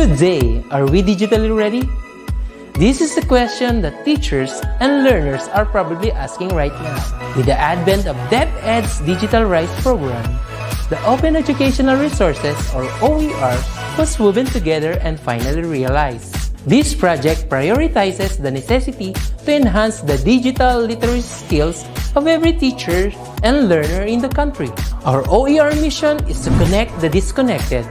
Good day! Are we digitally ready? This is the question that teachers and learners are probably asking right now. With the advent of DepEd's Digital Rise program, the Open Educational Resources, or OER, was woven together and finally realized. This project prioritizes the necessity to enhance the digital literacy skills of every teacher and learner in the country. Our OER mission is to connect the disconnected.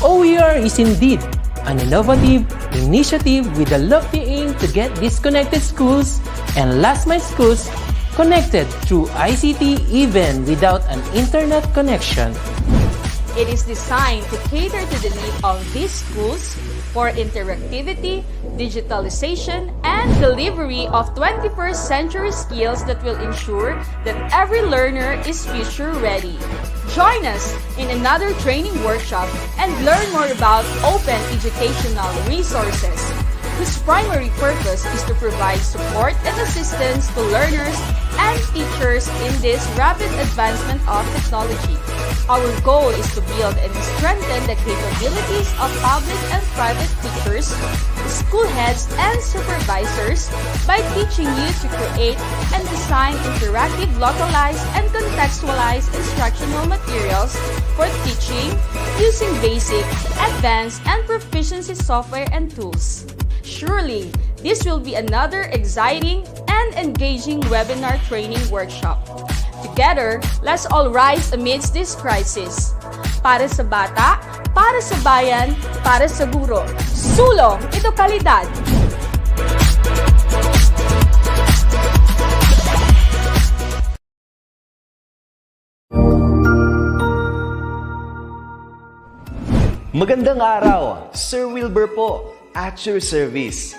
OER is indeed an innovative initiative with a lofty aim to get disconnected schools and last-mile schools connected through ICT even without an internet connection. It is designed to cater to the need of these schools for interactivity, digitalization, and delivery of 21st century skills that will ensure that every learner is future ready. Join us in another training workshop and learn more about open educational resources, whose primary purpose is to provide support and assistance to learners and teachers in this rapid advancement of technology. Our goal is to build and strengthen the capabilities of public and private teachers, school heads, and supervisors by teaching you to create and design interactive, localized, and contextualized instructional materials for teaching using basic, advanced, and proficiency software and tools. Surely, this will be another exciting and engaging webinar training workshop. Together, let's all rise amidst this crisis. Para sa bata, para sa bayan, para sa guro. Sulong Edukalidad! Magandang araw, Sir Wilbur po, at your service.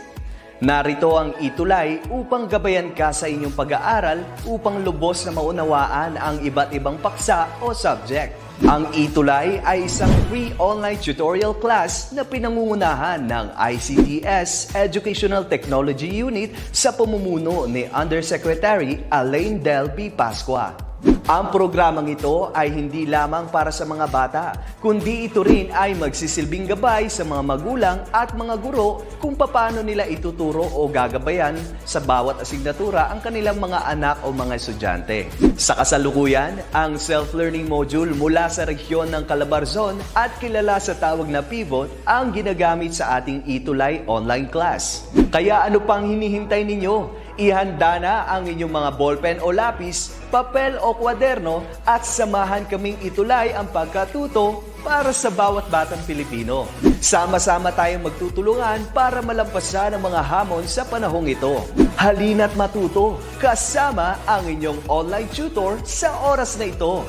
Narito ang itulay upang gabayan ka sa inyong pag-aaral upang lubos na maunawaan ang iba't ibang paksa o subject. Ang itulay ay isang free online tutorial class na pinangungunahan ng ICTS Educational Technology Unit sa pamumuno ni Undersecretary Elaine Del B. Pascua. Ang programang ito ay hindi lamang para sa mga bata, kundi ito rin ay magsisilbing gabay sa mga magulang at mga guro kung paano nila ituturo o gagabayan sa bawat asignatura ang kanilang mga anak o mga estudyante. Sa kasalukuyan, ang self-learning module mula sa rehiyon ng Calabarzon at kilala sa tawag na Pivot ang ginagamit sa ating itulay online class. Kaya ano pang hinihintay ninyo? Ihanda na ang inyong mga ballpen o lapis, papel o kwaderno at samahan kaming itulay ang pagkatuto para sa bawat batang Pilipino. Sama-sama tayong magtutulungan para malampasan ang mga hamon sa panahong ito. Halina't matuto kasama ang inyong online tutor sa oras na ito.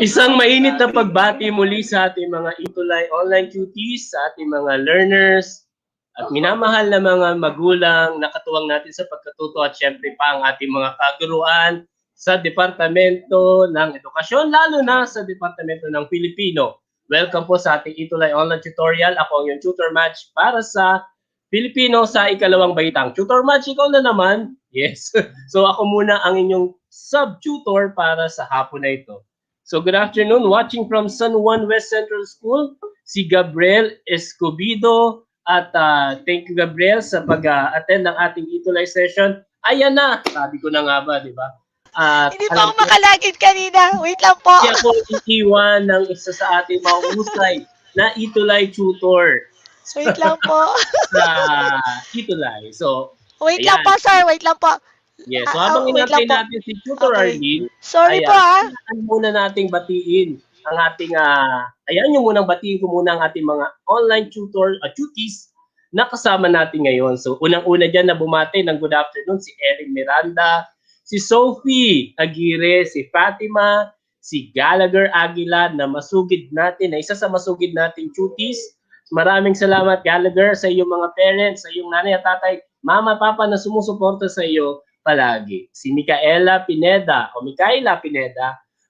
Isang mainit na pagbati muli sa ating mga itulay online cuties, sa ating mga learners, at minamahal na mga magulang na katuwang natin sa pagkatuto at syempre pa ang ating mga kaguruan sa Departamento ng Edukasyon, lalo na sa Departamento ng Pilipino. Welcome po sa ating itulay online tutorial. Ako ang iyong tutor match para sa Pilipino sa ikalawang baitang. Tutor match, ikaw na naman. Yes. So ako muna ang inyong sub-tutor para sa hapon na ito. So good afternoon, watching from San Juan West Central School, si Gabriel Escobido. At thank you Gabriel sa pag-attend ng ating itulay session. Ayan na, sabi ko na nga ba, di ba? Hindi pa ako makalagid kanina. Wait lang po. Kaya po iiwan ng isa sa ating mahusay na itulay tutor. Wait lang po. Sa itulay. So, wait ayan. lang po, sir. Wait lang po. Yes, so habang inantay natin si Tutor Arlene, sorry po ayan muna nating batiin ang ating, ayan yung munang batiin ko muna ang ating mga online tutor, tuties na kasama natin ngayon. So unang-una dyan na bumati ng good afternoon, si Erin Miranda, si Sophie Aguirre, si Fatima, si Gallagher Aguila na masugid natin, na isa sa masugid nating tuties. Maraming salamat Gallagher sa iyong mga parents, sa iyong nanay at tatay, mama, papa na sumusuporta sa iyo palagi. Si Micaela Pineda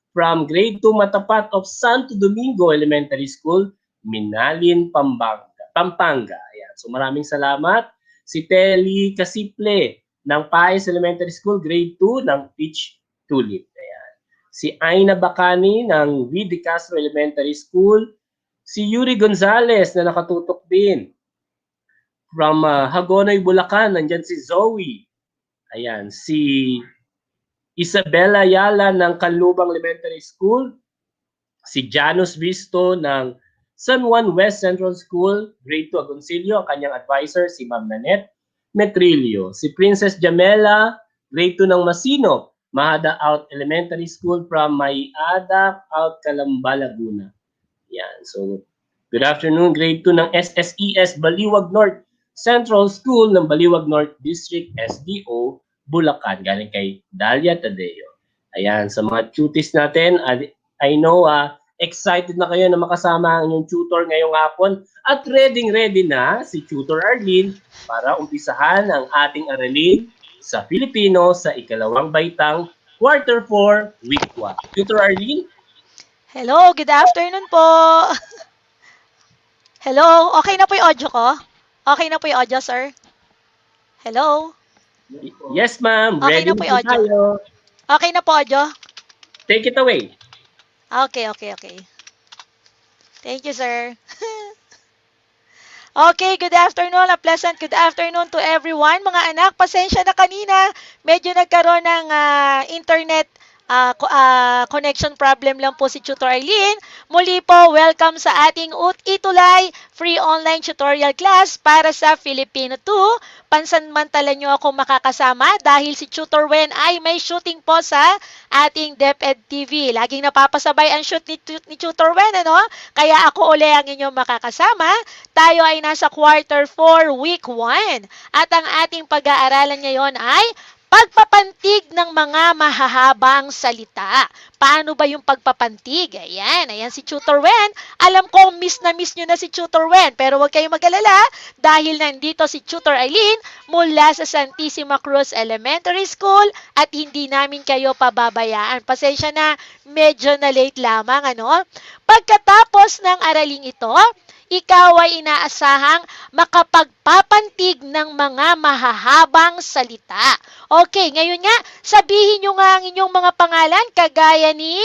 from grade 2 Matapat of Santo Domingo Elementary School, Minalin, Pampanga. Ayan. So maraming salamat. Si Telly Casiple ng Paes Elementary School, grade 2 ng Peach Tulip. Ayan. Si Aina Bacani ng V. De Castro Elementary School. Si Yuri Gonzalez na nakatutok din. From Hagonoy, Bulacan, nandyan si Zoe. Ayan, si Isabella Yala ng Canlubang Elementary School. Si Janus Visto ng San Juan West Central School, grade 2 Agoncillo, ang kanyang advisor, si Ma'am Nanette Metrillo. Si Princess Jamela, grade 2 ng Masino, Mahada Out Elementary School from Mayada Out, Calamba, Laguna. Yan. So, good afternoon, grade 2 ng SSES Baliwag North Central School ng Baliwag North District SDO, Bulacan. Galing kay Dalia Tadeo. Ayan, sa mga cuties natin, I know excited na kayo na makasama ang inyong tutor ngayong hapon at ready na si Tutor Arlene para umpisahan ang ating aralin sa Filipino sa ikalawang baitang Quarter 4, Week 1. Tutor Arlene? Hello, good afternoon po. Hello, okay na po yung audio ko? Okay na po yung audio, sir? Hello? Yes, ma'am. Okay Ready na po yung audio. tayo. Okay na po audio? Take it away. Okay. Thank you, sir. Okay, good afternoon. A pleasant good afternoon to everyone. Mga anak, pasensya na kanina. Medyo nagkaroon ng internet connection problem lang po si Tutor Arlene. Muli po, welcome sa ating Itulay free online tutorial class para sa Filipino 2. Pansamantala nyo ako makakasama dahil si Tutor Wen ay may shooting po sa ating DepEd TV. Laging napapasabay ang shoot ni Tutor Wen, ano? Kaya ako uli ang inyong makakasama. Tayo ay nasa Quarter 4, Week 1. At ang ating pag-aaralan ngayon ay pagpapantig ng mga mahahabang salita. Paano ba yung pagpapantig? Ayan si Tutor Wen. Alam ko, miss nyo na si Tutor Wen. Pero huwag kayong mag-alala dahil nandito si Tutor Arlene mula sa Santissima Cruz Elementary School at hindi namin kayo pababayaan. Pasensya na, medyo na late lamang, ano? Pagkatapos ng araling ito, ikaw ay inaasahang makapagpapantig ng mga mahahabang salita. Okay, ngayon nga, sabihin nyo nga ang inyong mga pangalan kagaya ni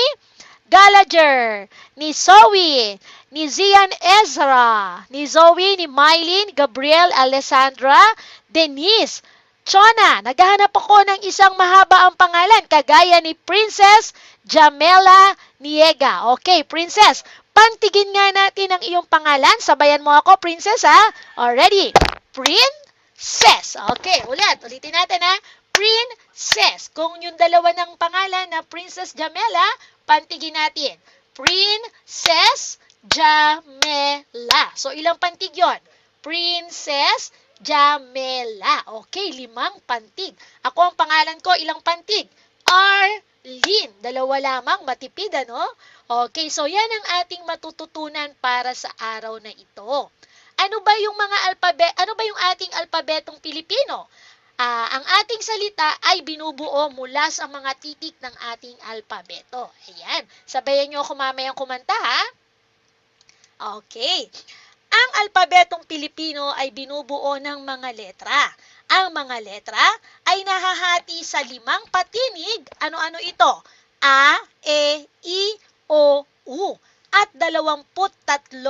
Gallagher, ni Zoe, ni Zian Ezra, ni Zoe, ni Mylene, Gabriel, Alessandra, Denise, Chona. Naghahanap ako ng isang mahaba ang pangalan kagaya ni Princess Jamela Niega. Okay, Princess, pantigin nga natin ang iyong pangalan. Sabayan mo ako, Princess, ha? Already. Princess. Okay, ulitin natin, ha? Princess. Kung yung dalawa ng pangalan na Princess Jamela, pantigin natin. Princess Jamela. So, ilang pantig yon? Princess Jamela. Okay, 5 pantig. Ako ang pangalan ko, ilang pantig? Arlene. 2 lamang, matipid, ano? Okay, so yan ang ating matututunan para sa araw na ito. Ano ba yung ating alpabetong Pilipino? Ang ating salita ay binubuo mula sa mga titik ng ating alpabeto. Ayan, sabayan nyo ako mamayang kumanta, ha? Okay. Ang alpabetong Pilipino ay binubuo ng mga letra. Ang mga letra ay nahahati sa 5 patinig. Ano-ano ito? A, E, I, O, U. At 23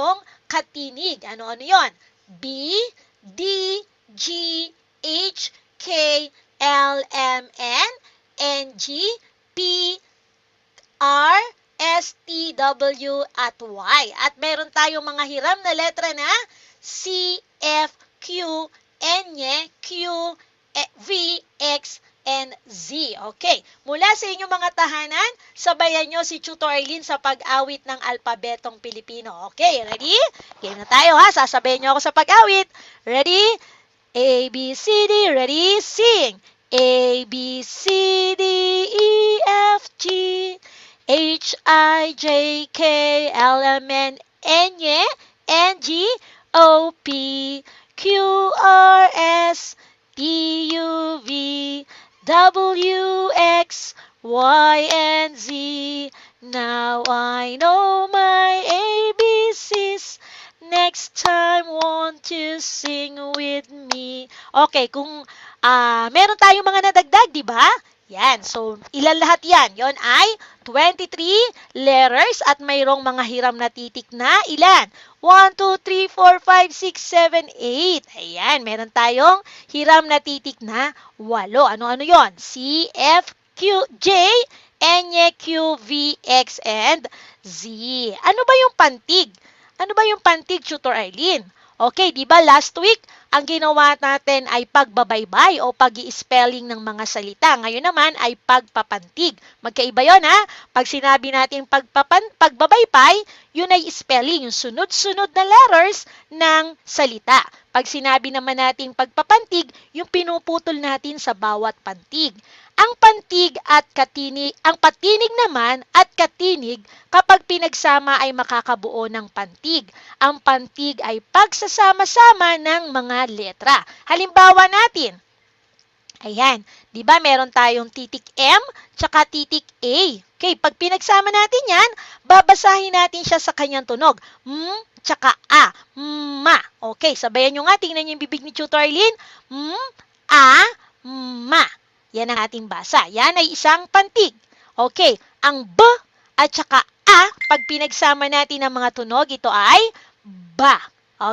katinig. Ano-ano yon? B, D, G, H, K, L, M, N, N, G, P, R, S, T, W, at Y. At meron tayong mga hiram na letra na C, F, Q, N, Q, V, X, and Z. Okay. Mula sa inyong mga tahanan, sabayan nyo si Tutor Arlene sa pag-awit ng alpabetong Pilipino. Okay, ready? Game na tayo, ha? Sasabayan nyo ako sa pag-awit. Ready? A, B, C, D. Ready? Sing! A, B, C, D, E, F, G, H, I, J, K, L, M, N, N, G, O, P, Q, R, S, T, U, V, W, X, Y, and Z. Now I know my ABCs. Next time, won't you sing with me? Okay, kung meron tayong mga nadagdag, di ba? Yan. So, ilan lahat yan? Yon ay 23 letters at mayroong mga hiram na titik na ilan? 1, 2, 3, 4, 5, 6, 7, 8. Ayan, meron tayong hiram na titik na 8. Ano-ano yon? C, F, Q, J, N, Q, V, X, and Z. Ano ba yung pantig? Ano ba yung pantig, Tutor Arlene? Okay, di ba last week, ang ginawa natin ay pagbabaybay o pag-i-spelling ng mga salita. Ngayon naman ay pagpapantig. Magkaiba yon ha? Pag sinabi natin pagbabaybay, yun ay spelling, yung sunod-sunod na letters ng salita. Pag sinabi naman natin pagpapantig, yung pinuputol natin sa bawat pantig. Ang pantig at katinig, ang patinig naman at katinig kapag pinagsama ay makakabuo ng pantig. Ang pantig ay pagsasama-sama ng mga letra. Halimbawa natin, ayan, di ba meron tayong titik M tsaka titik A. Okay, pag pinagsama natin yan, babasahin natin siya sa kanyang tunog. Tsaka A. Ma. Okay, sabayan nyo nga, tingnan nyo yung bibig ni Tutor Arlene. A. Ma. Yan ang ating basa. Yan ay isang pantig. Okay, ang B at saka A, pag pinagsama natin ang mga tunog, ito ay ba.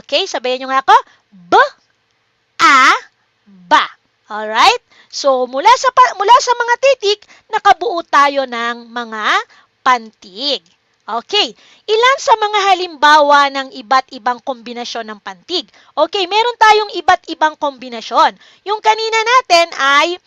Okay, sabayan nyo nga ako. B, A, ba. Alright? So, mula sa mga titik, nakabuo tayo ng mga pantig. Okay, ilan sa mga halimbawa ng iba't ibang kombinasyon ng pantig? Okay, meron tayong iba't ibang kombinasyon. Yung kanina natin ay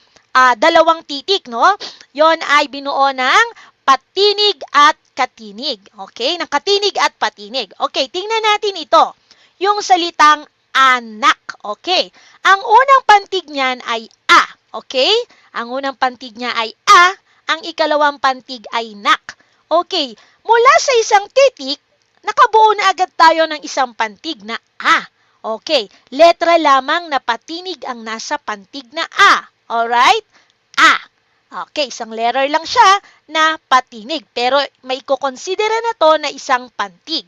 dalawang titik, no? Yon ay binuo ng patinig at katinig. Okay? Ng katinig at patinig. Okay, tingnan natin ito. Yung salitang anak. Okay? Ang unang pantig niyan ay a. Okay? Ang unang pantig niya ay a. Ang ikalawang pantig ay nak. Okay. Mula sa isang titik, nakabuo na agad tayo ng isang pantig na a. Okay. Letra lamang na patinig ang nasa pantig na a. Alright? A. Okay, isang letter lang siya na patinig. Pero may kukonsidera na to na isang pantig.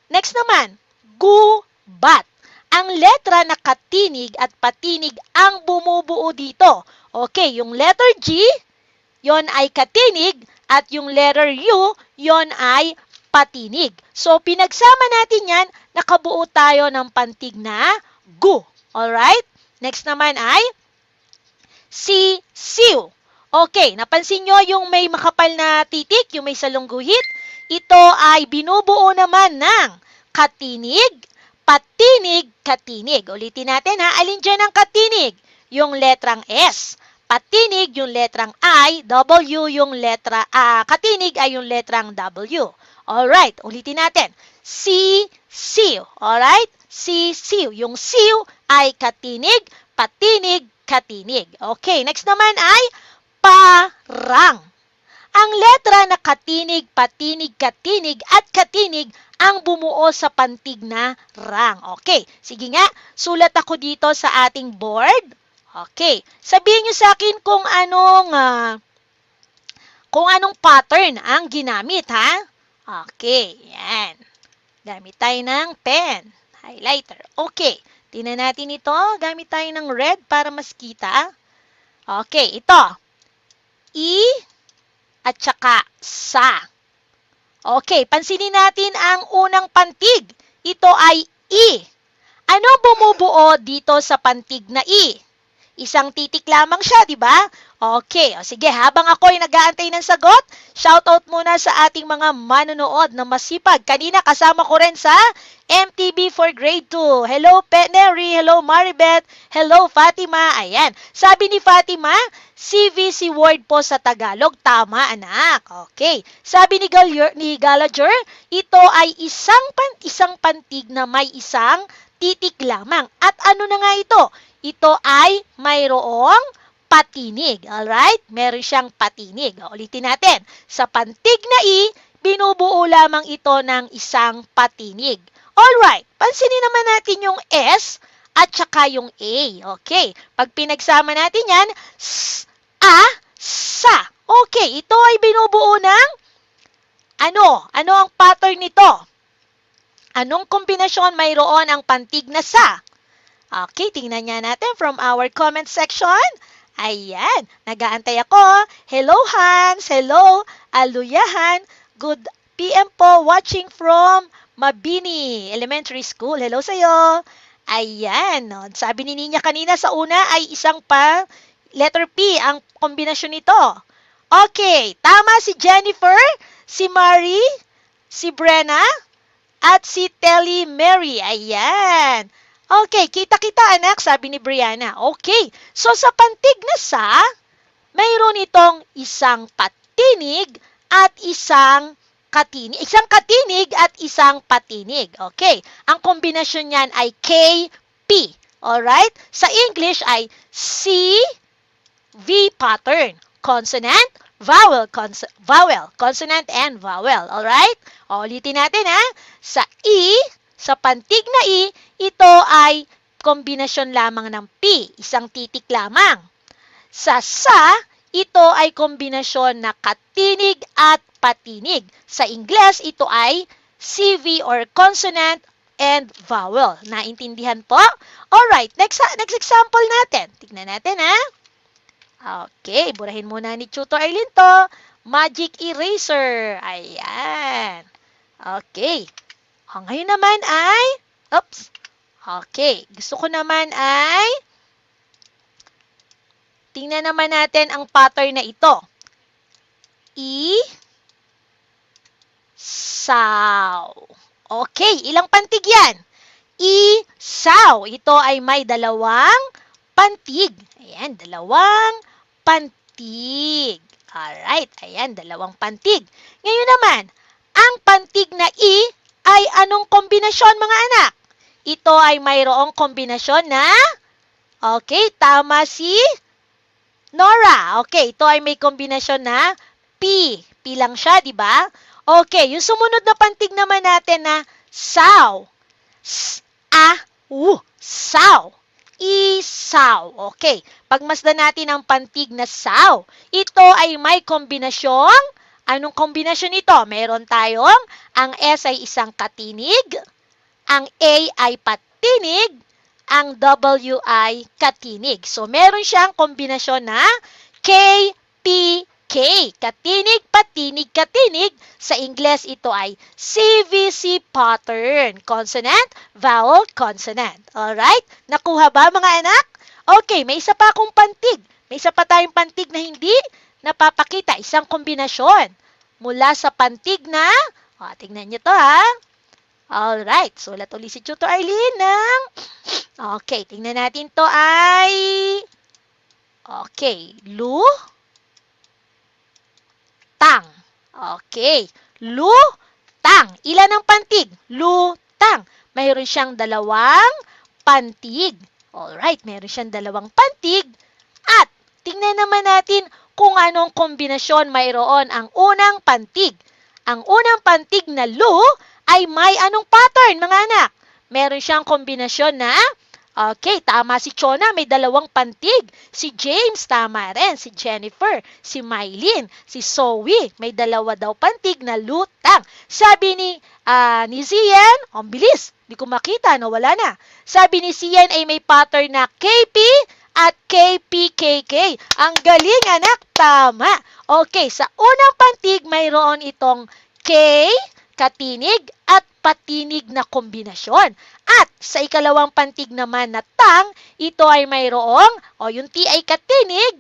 Next naman, gubat. Ang letra na katinig at patinig ang bumubuo dito. Okay, yung letter G, yon ay katinig, at yung letter U, yon ay patinig. So, pinagsama natin yan, nakabuo tayo ng pantig na gu. Alright? Next naman ay siw. Okay, napansin nyo yung may makapal na titik, yung may salungguhit? Ito ay binubuo naman ng katinig, patinig, katinig. Ulitin natin ha, alin dyan ang katinig? Yung letrang S. Patinig yung letrang I, W yung letra A. Katinig ay yung letrang W. Alright, ulitin natin. Siw. Alright? Siw. Yung siw ay katinig, patinig, katinig. Okay, next naman ay parang. Ang letra na katinig, patinig, katinig, at katinig ang bumuo sa pantig na rang. Okay, sige nga, sulat ako dito sa ating board. Okay, sabihin nyo sa akin kung anong pattern ang ginamit, ha? Okay, yan. Gamit tayo ng pen, highlighter. Okay, tingnan natin ito. Gamit tayo ng red para mas kita. Okay, ito. I at saka sa. Okay, pansinin natin ang unang pantig. Ito ay I. Ano bumubuo dito sa pantig na I? Isang titik lamang siya, di ba? Okay, o sige, habang ako ay nag-aantay ng sagot, shoutout muna sa ating mga manonood na masipag. Kanina kasama ko rin sa MTV for Grade 2. Hello, Peneri. Hello, Maribeth. Hello, Fatima. Ayan. Sabi ni Fatima, CVC word po sa Tagalog. Tama, anak. Okay. Sabi ni Gallagher, ito ay isang pantig na may isang titik lamang. At ano na nga ito? Ito ay mayroong patinig. Alright? Meron siyang patinig. Ulitin natin. Sa pantig na I, binubuo lamang ito ng isang patinig. Alright. Pansinin naman natin yung S at saka yung A. Okay. Pag pinagsama natin yan, sa. Okay. Ito ay binubuo ng ano? Ano ang pattern nito? Anong kombinasyon mayroon ang pantig na sa? Okay, tingnan niya natin from our comment section. Ayan, nag-aantay ako. Hello, Hans. Hello, Aluyahan. Good PM po, watching from Mabini Elementary School. Hello sa'yo. Ayan, no, sabi ni Ninya kanina sa una ay isang pa letter P ang kombinasyon nito. Okay, tama si Jennifer, si Marie, si Brenna, at si Telly Mary. Ayan. Okay, kita-kita anak, sabi ni Brianna. Okay, so sa pantig na sa, mayroon itong isang patinig at isang katinig. Isang katinig at isang patinig. Okay, ang kombinasyon niyan ay K-P. Alright? Sa English ay C-V pattern. Consonant, vowel, consonant and vowel. Alright? O, ulitin natin ha. Sa E, sa pantig na E, ito ay kombinasyon lamang ng P, isang titik lamang. Sa ito ay kombinasyon na katinig at patinig. Sa Ingles, ito ay CV or consonant and vowel. Naintindihan po? Alright, next example natin. Tignan natin ha. Okay, burahin muna ni Tutor Arlene to. Magic eraser. Ayan. Okay. Ngayon naman ay, oops. Okay, gusto ko naman ay, tingnan naman natin ang pattern na ito. Isaw. Okay, ilang pantig yan? Isaw. Ito ay may dalawang pantig. Ayan, dalawang pantig. Alright, ayan, dalawang pantig. Ngayon naman, ang pantig na I ay anong kombinasyon mga anak? Ito ay mayroong kombinasyon na, okay, tama si Nora. Okay, ito ay may kombinasyon na P. P lang siya, di ba? Okay, yung sumunod na pantig naman natin na saw. Saw. Isaw. Okay, pagmasdan natin ang pantig na saw. Ito ay may kombinasyong, anong kombinasyon ito? Meron tayong, ang S ay isang katinig, ang A ay patinig, ang W ay katinig. So, meron siyang kombinasyon na K, P, K. Katinig, patinig, katinig. Sa Ingles, ito ay CVC pattern. Consonant, vowel, consonant. Alright? Nakuha ba mga anak? Okay, may isa pa akong pantig. May isa pa tayong pantig na hindi napapakita. Isang kombinasyon. Mula sa pantig na, tingnan nyo to ha. Alright, sulat ulit si Tutor Arlene ng, okay, tingnan natin to ay, okay, tang. Okay, tang. Ilan ang pantig? Tang. Mayroon siyang dalawang pantig. Alright, mayroon siyang dalawang pantig. At, tingnan naman natin kung anong kombinasyon mayroon ang unang pantig. Ang unang pantig na ay may anong pattern, mga anak? Meron siyang kombinasyon na, okay, tama si Chona, may dalawang pantig. Si James, tama rin. Si Jennifer, si Mylene, si Zoe, may dalawa daw pantig na lutang. Sabi ni Zian, ang bilis, di ko makita, nawala na. Sabi ni Zian ay may pattern na KP at KPKK. Ang galing, anak, tama. Okay, sa unang pantig, mayroon itong K, katinig at patinig na kombinasyon. At sa ikalawang pantig naman na tang, ito ay mayroong, yung T ay katinig,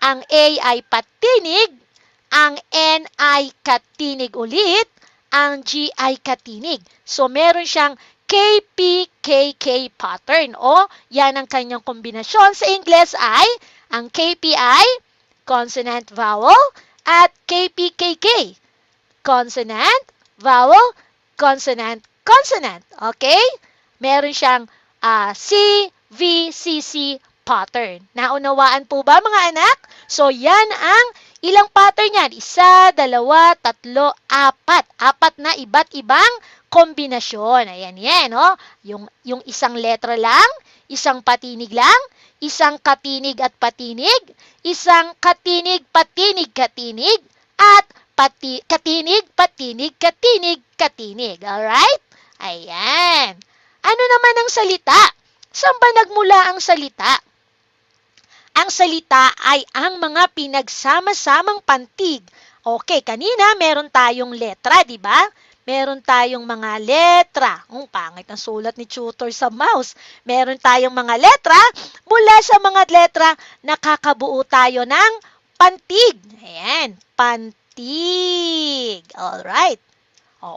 ang A ay patinig, ang N ay katinig ulit, ang G ay katinig. So, meron siyang KPKK pattern. Yan ang kanyang kombinasyon. Sa Ingles ay, ang KP ay consonant vowel at KPKK. Consonant, vowel, consonant, consonant. Okay? Meron siyang CVCC pattern. Naunawaan po ba mga anak? So, yan ang ilang pattern yan. 1, 2, 3, 4. 4 na iba't ibang kombinasyon. Ayan yan, Yung isang letra lang, isang patinig lang, isang katinig at patinig, isang katinig, patinig, katinig, at katinig, patinig, katinig, katinig. Alright? Ayan. Ano naman ang salita? Saan ba nagmula ang salita? Ang salita ay ang mga pinagsama-samang pantig. Okay, kanina meron tayong letra, di ba? Meron tayong mga letra. Pangit ang sulat ni tutor sa mouse. Meron tayong mga letra. Mula sa mga letra, nakakabuo tayo ng pantig. Ayan, pantig. Alright.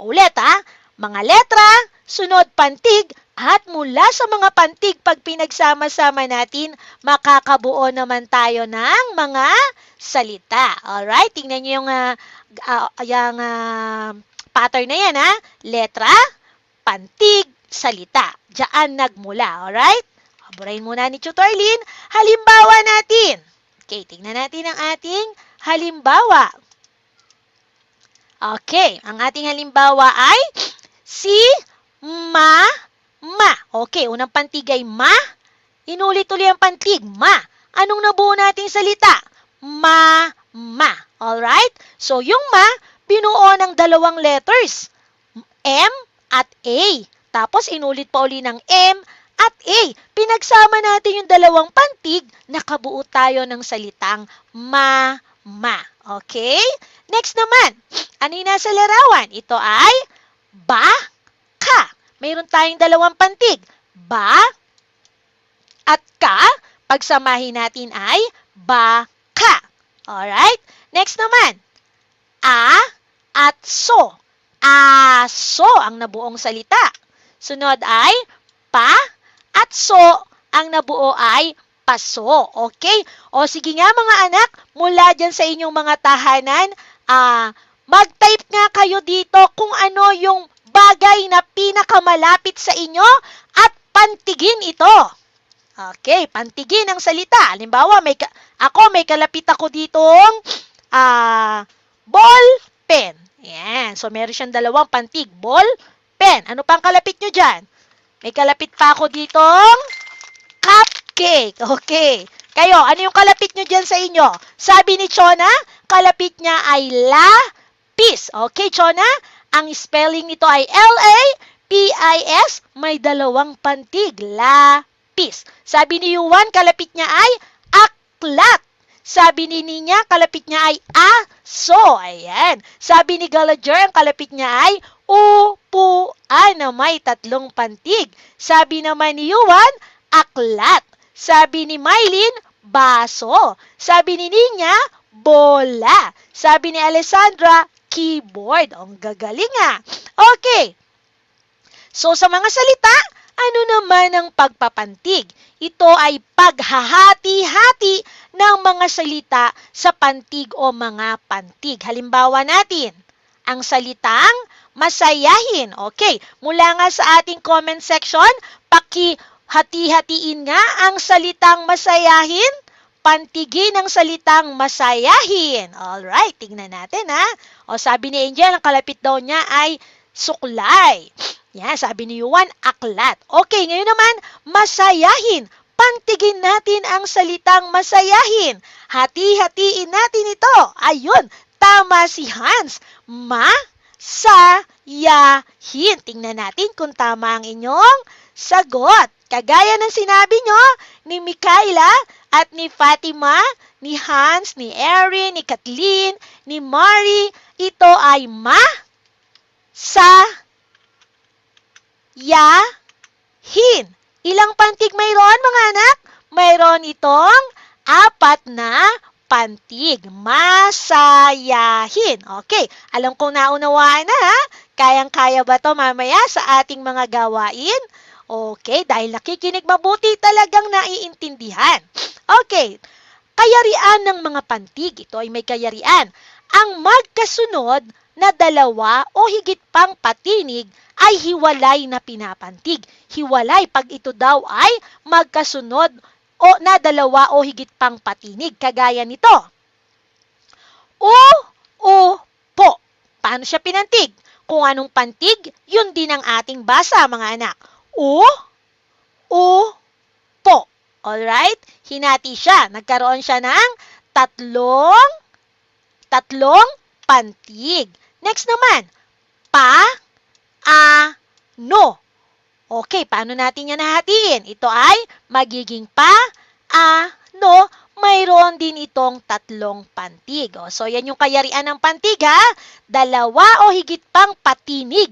Ulit ha. Mga letra, sunod pantig, at mula sa mga pantig, pag pinagsama-sama natin, makakabuo naman tayo ng mga salita. Alright? Tingnan nyo yung pattern na yan, ha? Letra, pantig, salita. Diyan nagmula. Alright? Burahin muna ni Tutor Arlene. Halimbawa natin. Okay, tingnan natin ang ating halimbawa. Okay, ang ating halimbawa ay si ma. Okay, unang pantig ay ma. Inulit-ulit ang pantig, ma. Anong nabuo nating salita? Ma. Alright? So, yung ma, binuo ng dalawang letters. M at A. Tapos, inulit pa uli ng M at A. Pinagsama natin yung dalawang pantig, nakabuo tayo ng salitang ma. Okay? Next naman, ano yung nasa larawan? Ito ay ba, ka. Mayroon tayong dalawang pantig. Ba at ka, pagsamahin natin ay baka. Alright? Next naman, a at so. Aso ang nabuong salita. Sunod ay pa at so ang nabuo ay paso. Okay? O sige nga mga anak, mula dyan sa inyong mga tahanan, mag-type nga kayo dito kung ano yung bagay na pinakamalapit sa inyo at pantigin ito. Okay, pantigin ang salita. Halimbawa, may kalapit ako ditong ball pen. Yan. So, meron siyang dalawang pantig. Ball, pen. Ano pang kalapit nyo dyan? May kalapit pa ako ditong cupcake. Okay. Kayo, ano yung kalapit nyo dyan sa inyo? Sabi ni Chona, kalapit niya ay lapis. Okay, Chona? Ang spelling nito ay L-A-P-I-S. May dalawang pantig. Lapis. Sabi ni Yuan, kalapit niya ay aklat. Sabi ni Ninya, kalapit niya ay aso. Ayan. Sabi ni Galajer, ang kalapit niya ay upuan na may tatlong pantig. Sabi naman ni Yuan, aklat. Sabi ni Mylene, baso. Sabi ni Ninya, bola. Sabi ni Alessandra, keyboard. Ang gagaling nga. Okay. So, sa mga salita, ano naman ang pagpapantig? Ito ay paghahati-hati ng mga salita sa pantig o mga pantig. Halimbawa natin, ang salitang masayahin. Okay, mula nga sa ating comment section, pakihati-hatiin nga ang salitang masayahin, pantigin ang salitang masayahin. Alright, tingnan natin ha. O sabi ni Angel, ang kalapit daw niya ay suklay. Yan, sabi ni Yuan, aklat. Okay, ngayon naman, masayahin. Pantigin natin ang salitang masayahin. Hati-hatiin natin ito. Ayun, tama si Hans. Masayahin. Tingnan natin kung tama ang inyong sagot. Kagaya ng sinabi nyo ni Mikaela at ni Fatima, ni Hans, ni Erin, ni Kathleen, ni Mari, ito ay masayahin. Ilang pantig mayroon mga anak? Mayroon itong 4 na pantig. Masayahin. Okay, alam kong naunawaan na ha? Kayang-kaya ba to mamaya sa ating mga gawain? Okay, dahil nakikinig mabuti talagang naiintindihan. Okay, kayarian ng mga pantig. Ito ay may kayarian. Ang magkasunod na dalawa o higit pang patinig ay hiwalay na pinapantig. Hiwalay pag ito daw ay magkasunod o na dalawa o higit pang patinig. Kagaya nito. Po. Paano siya pinantig? Kung anong pantig, yun din ang ating basa mga anak. Po. Alright? Hinati siya. Nagkaroon siya ng tatlong pantig. Next naman, no. Okay, paano natin yan hahatiin? Ito ay magiging mayroon din itong tatlong pantig. O, so, yan yung kayarian ng pantig, ha? Dalawa o higit pang patinig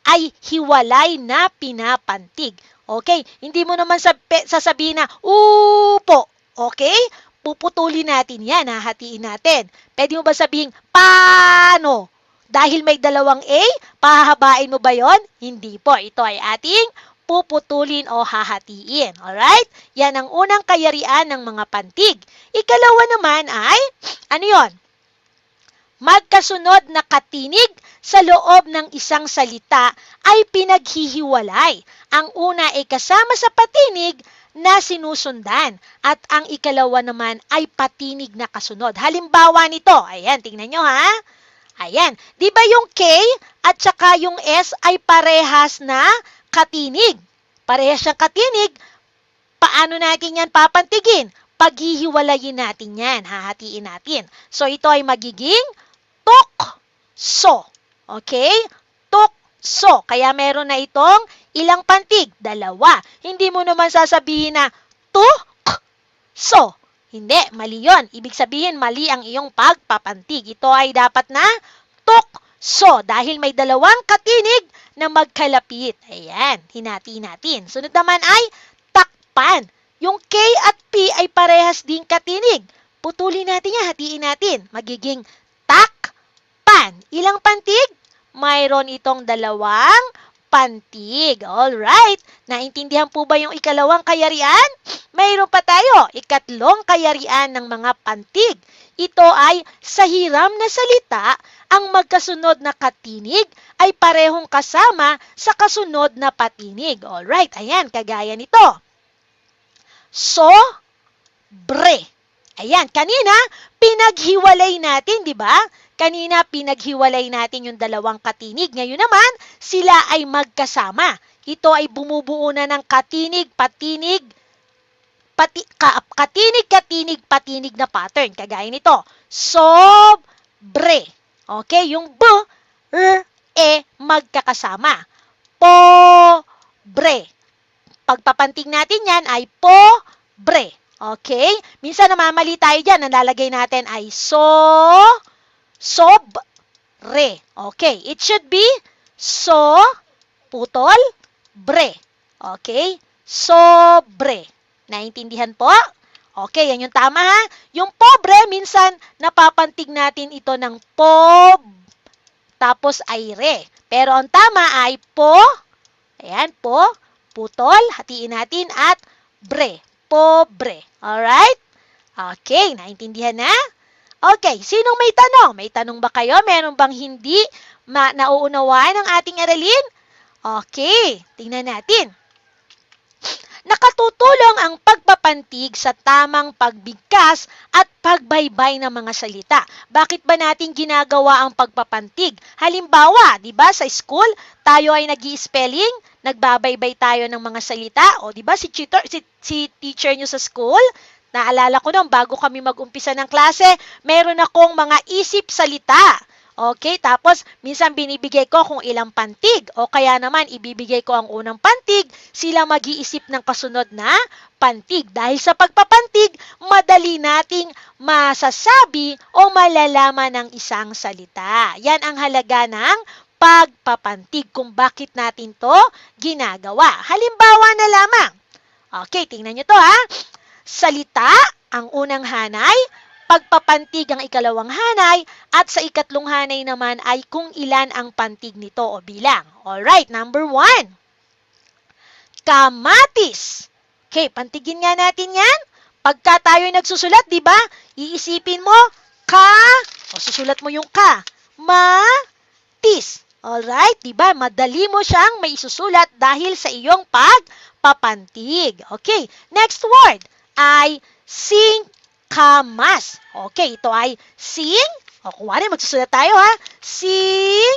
ay hiwalay na pinapantig. Okay? Hindi mo naman sasabihin na, upo. Okay? Puputulin natin yan, hahatiin natin. Pwede mo ba sabihin, paano? Dahil may dalawang A, pahahabain mo ba yon? Hindi po. Ito ay ating puputulin o hahatiin. Alright? Yan ang unang kayarian ng mga pantig. Ikalawa naman ay, ano yon? Magkasunod na katinig sa loob ng isang salita ay pinaghihiwalay. Ang una ay kasama sa patinig na sinusundan at ang ikalawa naman ay patinig na kasunod. Halimbawa nito, ayan, tingnan nyo ha. Ayan, di ba yung K at saka yung S ay parehas na katinig? Parehas siyang katinig. Paano natin yan papantigin? Paghihiwalayin natin yan, hahatiin natin. So ito ay magiging tukso. Okay? Tukso. Kaya meron na itong ilang pantig? Dalawa. Hindi mo naman sasabihin na tukso. Hindi, mali yun. Ibig sabihin, mali ang iyong pagpapantig. Ito ay dapat na tukso dahil may dalawang katinig na magkalapit. Ayan, hinati natin. Sunod naman ay takpan. Yung K at P ay parehas din katinig. Putulin natin yan, hatiin natin. Magiging takpan. Ilang pantig? Mayroon itong dalawang pantig. Alright. Naintindihan po ba yung ikalawang kayarian? Mayroon pa tayo. Ikatlong kayarian ng mga pantig. Ito ay sa hiram na salita, ang magkasunod na katinig ay parehong kasama sa kasunod na patinig. Alright. Ayan, kagaya nito. Sobre. Ayan, kanina pinaghiwalay natin, di ba? Kanina pinaghiwalay natin yung dalawang katinig. Ngayon naman, sila ay magkasama. Ito ay bumubuo na ng katinig, patinig, katinig, patinig na pattern. Kagaya nito. Sobre. Okay, yung B, R, E, magkakasama. Pobre. Pagpapantig natin yan ay pobre. Okay? Minsan namamali tayo dyan. Nalalagay natin ay sobre. Okay? It should be putol, bre. Okay? Sobre. Naintindihan po? Okay, yan yung tama ha. Yung pobre, minsan napapantig natin ito ng tapos ay re. Pero ang tama ay ayan, putol, hatiin natin at bre. Pobre. Alright? Okay, naintindihan na? Okay, sinong may tanong? May tanong ba kayo? Meron bang hindi nauunawaan ng ating aralin? Okay, tingnan natin. Nakatutulong ang pagpapantig sa tamang pagbigkas at pagbaybay ng mga salita. Bakit ba natin ginagawa ang pagpapantig? Halimbawa, di ba sa school, tayo ay nag-i-spelling, nagbabaybay tayo ng mga salita. O di ba si teacher nyo sa school, naalala ko nung bago kami mag-umpisa ng klase, meron akong mga isip salita. Okay, tapos minsan binibigay ko kung ilang pantig o kaya naman ibibigay ko ang unang pantig, sila mag-iisip ng kasunod na pantig. Dahil sa pagpapantig, madali nating masasabi o malalaman ng isang salita. Yan ang halaga ng pagpapantig kung bakit natin to ginagawa. Halimbawa na lamang. Okay, tingnan nyo to ha. Salita, ang unang hanay, pagpapantig ang ikalawang hanay, at sa ikatlong hanay naman ay kung ilan ang pantig nito o bilang. Alright, number 1. Kamatis. Okay, pantigin nga natin yan. Pagka tayo'y nagsusulat, di ba? Iisipin mo, susulat mo yung matis. Alright, di ba? Madali mo siyang maisusulat dahil sa iyong pagpapantig. Okay, next word ay singkamas. Okay, ito ay kuwari, magsusulat tayo ha. Singkamas.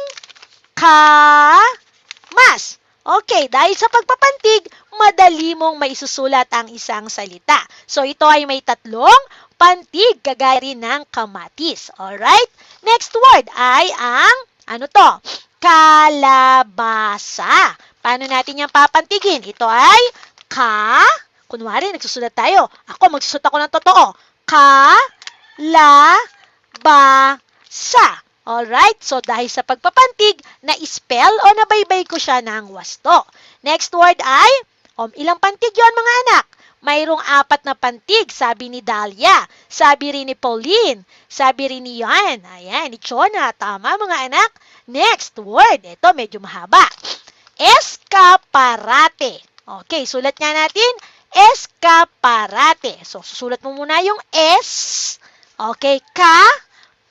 Okay, dahil sa pagpapantig, madali mong maisusulat ang isang salita. So, ito ay may tatlong pantig, kagaya rin ng kamatis. Alright? Next word ay ang, kalabasa. Paano natin yan papantigin? Ito ay ka. Kunwari, nagsusulat tayo. Ako, magsusulat ako ng totoo. Ka, la, ba, sa. Alright, so dahil sa pagpapantig, na-spell o nabaybay ko siya ng wasto. Next word ay, ilang pantig yon mga anak? Mayroong 4 na pantig, sabi ni Dahlia. Sabi rin ni Pauline. Sabi rin ni Yan. Ayan, ni Chona. Tama mga anak. Next word, ito medyo mahaba. Escaparate. Okay, sulat nga natin. Escaparate. So, susulat mo muna yung S. Okay,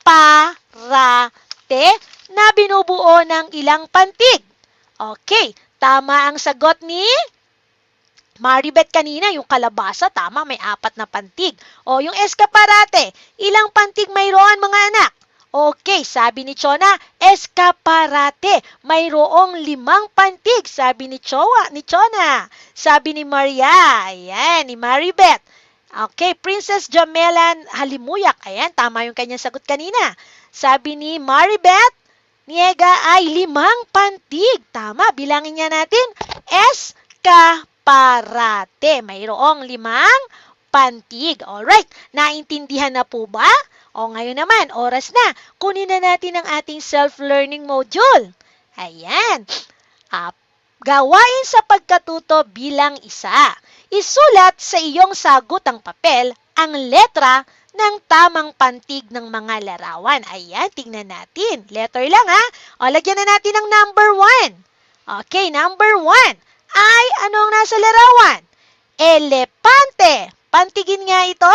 parate na binubuo ng ilang pantig. Okay, tama ang sagot ni Maribeth kanina, yung kalabasa, tama, may 4 na pantig. O, yung escaparate, ilang pantig mayroon mga anak? Okay, sabi ni Chona, escaparate, mayroong 5 pantig, sabi ni Chona. Sabi ni Maria, ayan, ni Maribeth. Okay, Princess Jamelan Halimuyak, ayan, tama yung kanyang sagot kanina. Sabi ni Maribeth, Niega ay 5 pantig. Tama, bilangin niya natin, escaparate, mayroong 5 pantig. Alright, naintindihan na po ba? O ngayon naman, oras na. Kunin na natin ang ating self-learning module. Ayan. Gawain sa pagkatuto bilang isa. Isulat sa iyong sagutang papel ang letra ng tamang pantig ng mga larawan. Ayan, tingnan natin. Letter lang ha. O, lagyan na natin ng number 1. Okay, number 1 ay anong nasa larawan? Elepante. Pantigin nga ito.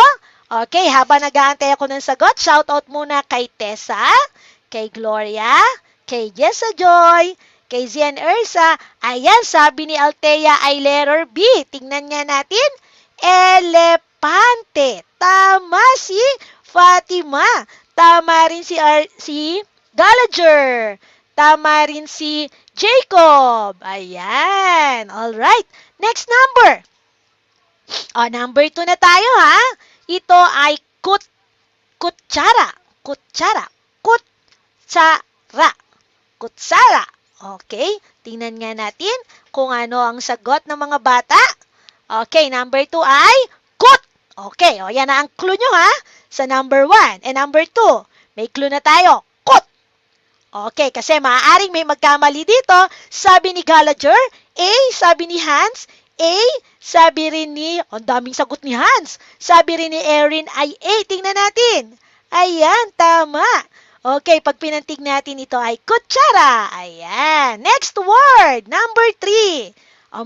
Okay, habang nag-aantay ako ng sagot, shoutout muna kay Tessa, kay Gloria, kay Jessa Joy, kay Zian Ersa. Ayan, sabi ni Althea ay letter B. Tingnan nga natin. Elepante. Tama si Fatima. Tama rin si Gallagher. Tama rin si Jacob. Ayan. Alright. Next number. Number 2 na tayo ha. Ito ay kutsara. Kutsara. Kutsara. Kutsara. Okay. Tingnan nga natin kung ano ang sagot ng mga bata. Okay. Number 2 ay kut. Okay. O, yan na ang clue nyo ha. Sa number 1. And number 2. May clue na tayo. Kut. Okay. Kasi maaaring may magkamali dito. Sabi ni Gallagher, A. Sabi ni Hans, A. Sabi rin ni, ang daming sagot ni Hans. Sabi rin ni Erin ay A. Tingnan natin. Ayan, tama. Okay, pag pinantig natin ito ay kutsara. Ayan. Next word, number 3.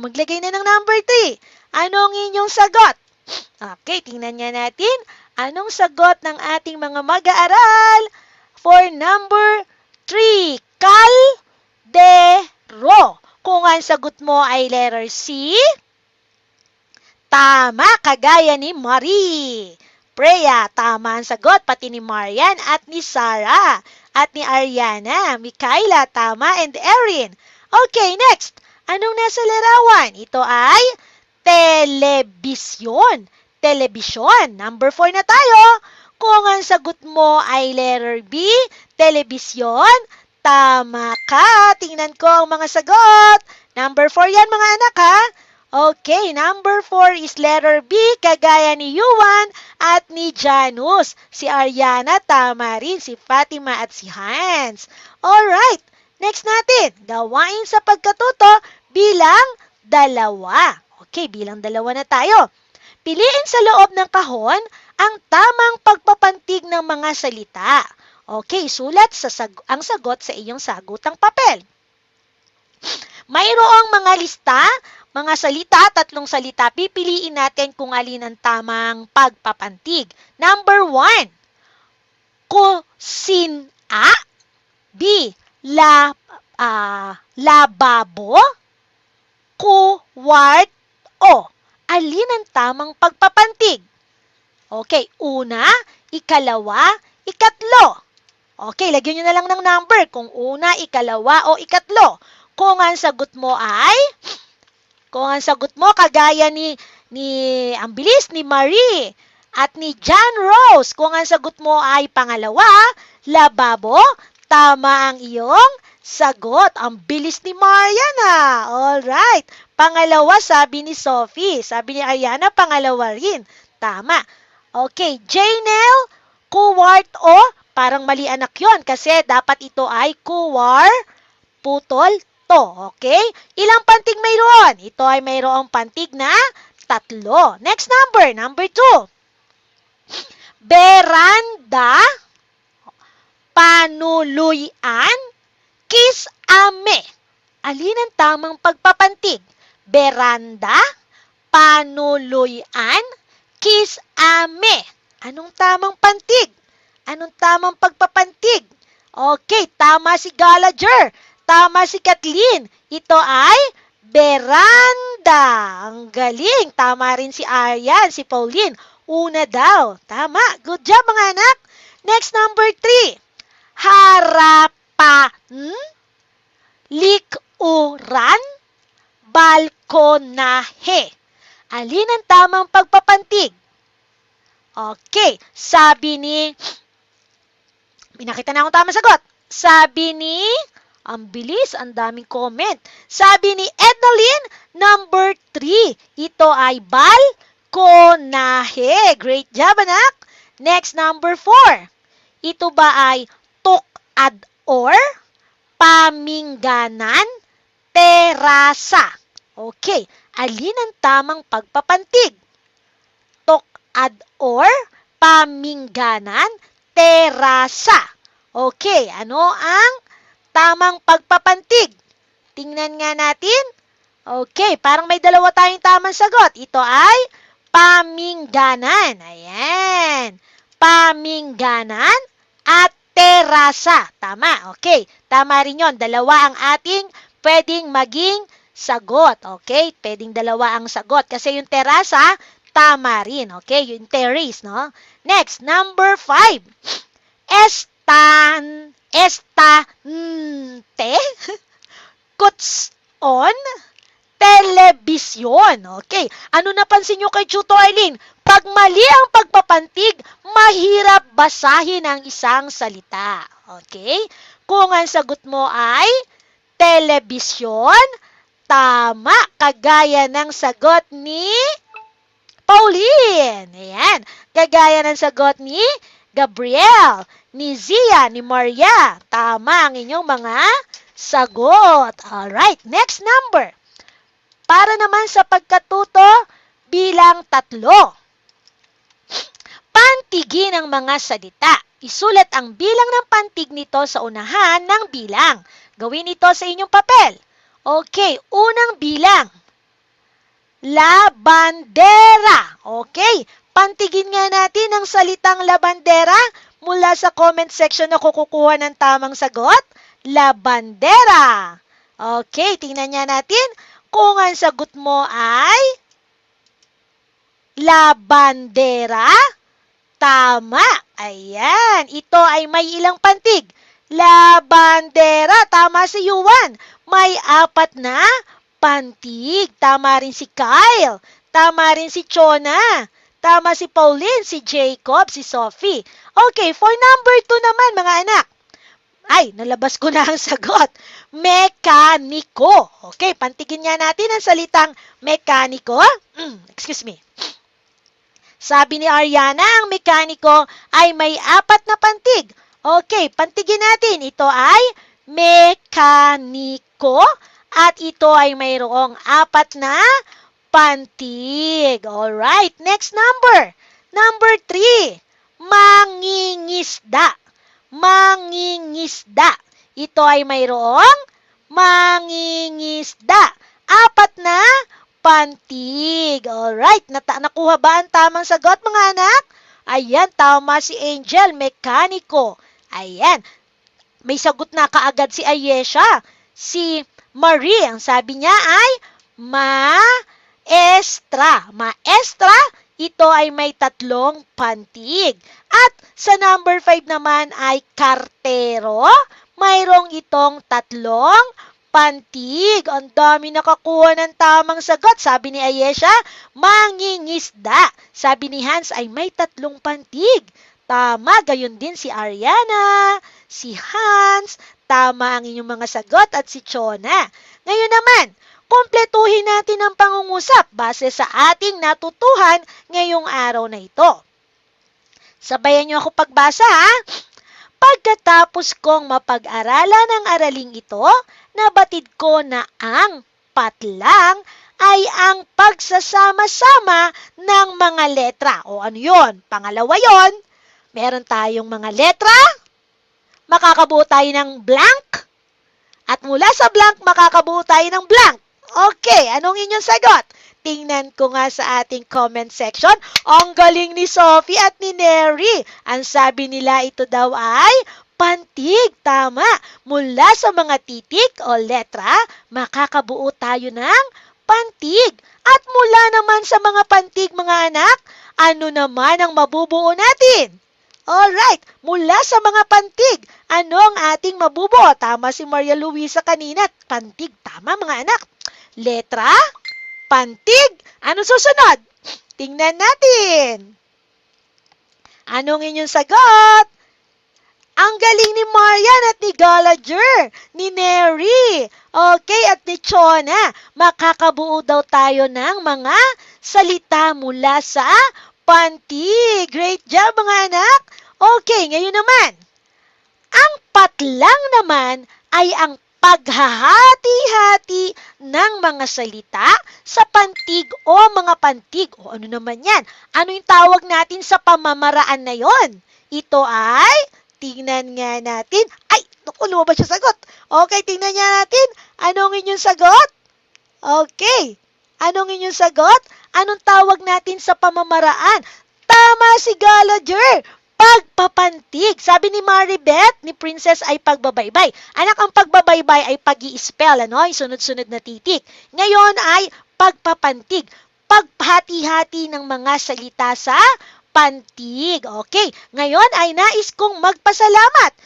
Maglagay na ng number 3. Anong inyong sagot? Okay, tingnan nga natin. Anong sagot ng ating mga mag-aaral for number 3? Kaldero. Kung ang sagot mo ay letter C, tama, kagaya ni Marie. Preya, tama ang sagot, pati ni Marian at ni Sarah, at ni Ariana, Mikaela, tama, and Erin. Okay, next. Anong nasa larawan? Ito ay telebisyon. Telebisyon. Number 4 na tayo. Kung ang sagot mo ay letter B, telebisyon, tama ka. Tingnan ko ang mga sagot. Number 4 yan mga anak ha. Okay, number 4 is letter B, kagaya ni Yuan at ni Janus. Si Ariana, tama rin. Si Fatima at si Hans. Alright, next natin. Gawain sa pagkatuto bilang 2. Okay, bilang 2 na tayo. Piliin sa loob ng kahon ang tamang pagpapantig ng mga salita. Okay, sulat ang sagot sa iyong sagutang papel. Mayroong mga lista, mga salita, 3 salita. Pipiliin natin kung alin ang tamang pagpapantig. Number 1, kusina. B, lababo. Kuwarto. Alin ang tamang pagpapantig? Okay, una, ikalawa, ikatlo. Okay, lagyan nyo na lang ng number kung una, ikalawa, o ikatlo. Kung ang sagot mo kagaya ni ang bilis ni Marie at ni John Rose, kung ang sagot mo ay pangalawa, lababo, tama ang iyong sagot. Ang bilis ni Mariana. Alright. Pangalawa, sabi ni Sophie. Sabi ni Ariana, pangalawa rin. Tama. Okay, Janelle, kuwart o, parang mali anak yon kasi dapat ito ay kuwar, putol, to. Okay? Ilang pantig mayroon? Ito ay mayroong pantig na 3. Next number, number 2. Beranda, panuluyan, kiss-ame. Alin ang tamang pagpapantig? Beranda, panuluyan, kiss-ame. Anong tamang pantig? Anong tamang pagpapantig? Okay, tama si Gallagher. Tama si Kathleen. Ito ay beranda. Ang galing. Tama rin si Aryan, si Pauline. Una daw. Tama. Good job mga anak. Next, number 3. Harapan, likuran, balkonahe. Alin ang tamang pagpapantig? Okay. Sabi ni, pinakita na akong tamang sagot. Sabi ni, ang bilis, ang daming comment. Sabi ni Ednalyn, number 3. Ito ay balkonahe. Great job, anak. Next, number 4. Ito ba ay tukad or pamingganan, terasa? Okay. Alin ang tamang pagpapantig? Tukad or pamingganan, terasa. Okay. Ano ang tamang pagpapantig? Tingnan nga natin. Okay, parang may dalawa tayong tamang sagot. Ito ay pamingganan. Ayan. Pamingganan at terasa. Tama. Okay, tama rin yun. Dalawa ang ating pwedeng maging sagot. Okay, pwedeng dalawa ang sagot. Kasi yung terasa, tama rin. Okay, yung terrace, no? Next, number 5. Estante, kutson, telebisyon. Okay. Ano napansin nyo kay Tutor Eileen? Pag mali ang pagpapantig, mahirap basahin ang isang salita. Okay? Kung ang sagot mo ay telebisyon, tama. Kagaya ng sagot ni Pauline. Ayan. Kagaya ng sagot ni Gabriel, ni Zia, ni Maria. Tama ang inyong mga sagot. Alright, next number. Para naman sa pagkatuto, bilang 3. Pantigin ang mga salita. Isulat ang bilang ng pantig nito sa unahan ng bilang. Gawin ito sa inyong papel. Okay, unang bilang. La bandera. Okay, pantigin nga natin ang salitang la bandera. Mula sa comment section na kukuha ng tamang sagot, la bandera. Okay, tingnan nga natin kung ang sagot mo ay la bandera. Tama. Ayan, ito ay may ilang pantig. La bandera. Tama si Yuan. May 4 na pantig. Tama rin si Kyle. Tama rin si Chona. Tama si Pauline, si Jacob, si Sophie. Okay, for number 2 naman, mga anak. Ay, nalabas ko na ang sagot. Mekaniko. Okay, pantigin nga natin ang salitang mekaniko. Excuse me. Sabi ni Ariana, ang mekaniko ay may 4 na pantig. Okay, pantigin natin. Ito ay mekaniko at ito ay mayroong 4 na pantig. Alright, next number. Number 3. Mangingisda. Mangingisda. Ito ay mayroong mangingisda. 4 na pantig. Alright, nakuha ba ang tamang sagot mga anak? Ayan, tama si Angel, mekaniko. Ayan, may sagot na kaagad si Ayesha. Si Marie, ang sabi niya ay maestra. Maestra, ito ay may 3 pantig. At sa number 5 naman ay kartero. Mayroong itong 3 pantig. Ang dami nakakuha ng tamang sagot. Sabi ni Ayesha, mangingisda. Sabi ni Hans ay may 3 pantig. Tama, gayon din si Ariana, si Hans, tama ang inyong mga sagot at si Chona. Ngayon naman, kumpletuhin natin ang pangungusap base sa ating natutuhan ngayong araw na ito. Sabayan niyo ako pagbasa ha. Pagkatapos kong mapag-aralan ang araling ito, nabatid ko na ang patlang ay ang pagsasama-sama ng mga letra. O ano yun? Pangalawa yun, meron tayong mga letra, makakabuo tayo ng blank, at mula sa blank, makakabuo tayo ng blank. Okay, anong inyong sagot? Tingnan ko nga sa ating comment section. Ang galing ni Sophie at ni Neri. Ang sabi nila ito daw ay pantig. Tama. Mula sa mga titik o letra, makakabuo tayo ng pantig. At mula naman sa mga pantig, mga anak, ano naman ang mabubuo natin? Alright, mula sa mga pantig, ano ang ating mabubuo? Tama si Maria Luisa kanina. Pantig, tama mga anak. Letra, pantig. Ano susunod? Tingnan natin. Anong inyong sagot? Ang galing ni Marian at ni Gallagher, ni Neri, okay, at ni Chona. Makakabuo daw tayo ng mga salita mula sa pantig. Great job mga anak. Okay, ngayon naman. Ang patlang naman ay ang paghahati-hati ng mga salita sa pantig o mga pantig. O ano naman yan? Ano yung tawag natin sa pamamaraan na yon? Ito ay, tingnan nga natin. Ay, naku, lumabas yung sagot. Okay, tingnan nga natin. Anong inyong sagot? Okay. Anong inyong sagot? Anong tawag natin sa pamamaraan? Tama si Gallagher. Pagpapantig. Sabi ni Maribeth, ni Princess ay pagbabaybay. Anak, ang pagbabaybay ay pag-i-spell, ano? Yung sunod-sunod na titik. Ngayon ay pagpapantig. Paghati-hati ng mga salita sa pantig. Okay. Ngayon ay nais kong magpasalamat.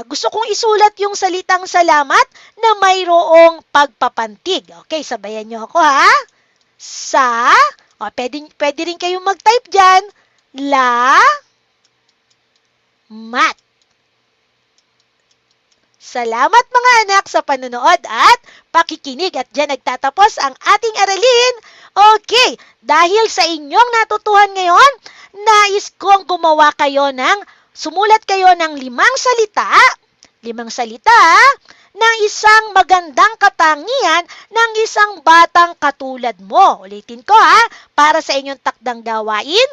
Gusto kong isulat yung salitang salamat na mayroong pagpapantig. Okay, sabayan niyo ako ha. Pwede rin kayong mag-type dyan. Mat. Salamat mga anak sa panonood at pakikinig at dyan nagtatapos ang ating aralin. Okay, dahil sa inyong natutuhan ngayon, nais kong sumulat kayo ng 5 salita ng isang magandang katangian ng isang batang katulad mo. Ulitin ko ha, para sa inyong takdang gawain.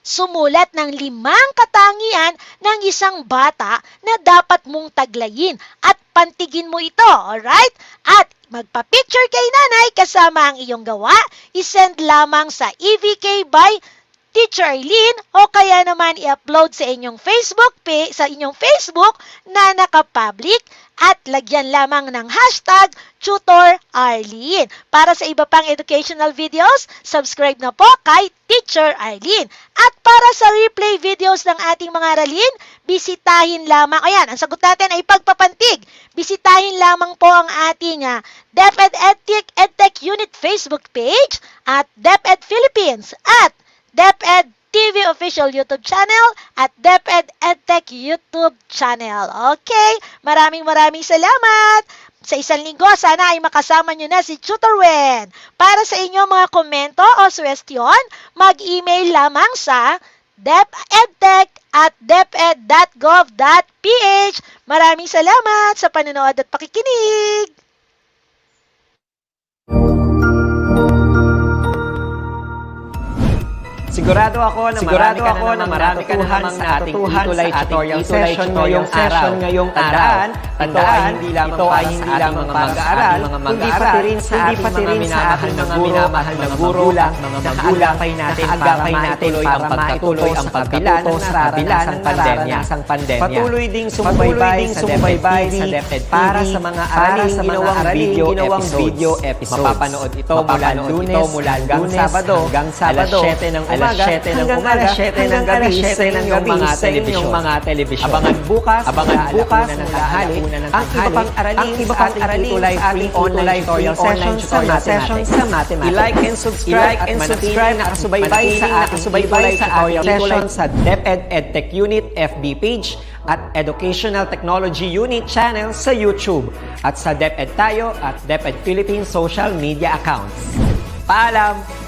Sumulat ng 5 katangian ng isang bata na dapat mong taglayin at pantigin mo ito, alright? At magpa-picture kay nanay kasama ang iyong gawa, isend lamang sa EVK by Teacher Arlene o kaya naman i-upload sa inyong Facebook na naka-public at lagyan lamang ng hashtag Tutor Arlene. Para sa iba pang educational videos, subscribe na po kay Teacher Arlene. At para sa replay videos ng ating mga aralin, bisitahin lamang, ayan, ang sagot natin ay pagpapantig. Bisitahin lamang po ang ating DepEd EdTech Unit Facebook page at DepEd Philippines at DepEd TV official YouTube channel at DepEd EdTech YouTube channel. Okay, maraming salamat. Sa isang linggo, sana ay makasama nyo na si Tutor Wen. Para sa inyong mga komento o suwestyon, mag-email lamang sa depedtech@deped.gov.ph. Maraming salamat sa panonood at pakikinig. Sigurado ako na marami ka na namang natutuhan sa ating tutorial session ngayong araw. Tandaan, ito ay hindi lamang pag-aaral, kundi pati rin sa ating mga minamahal na guro at mga magulang natin para maituloy ang pagkatuto sa kabila ng pandemya. Patuloy ding sumubaybay sa DepEd para sa mga araling ginawang video episode. Mapapanood ito mula Lunes hanggang Sabado, alas 7 ng umaga umaga hanggang alas 7 ng gabi sa inyong mga telebisyon. Abangan bukas ng tanghali ang iba pang aralin sa ating online tutorial sessions sa mathematics. I-like and subscribe at manatiling nakasubaybay sa ating tutorial sessions sa DepEd EdTech Unit FB page at Educational Technology Unit channel sa YouTube at sa DepEd Tayo at DepEd Philippines social media accounts. Paalam!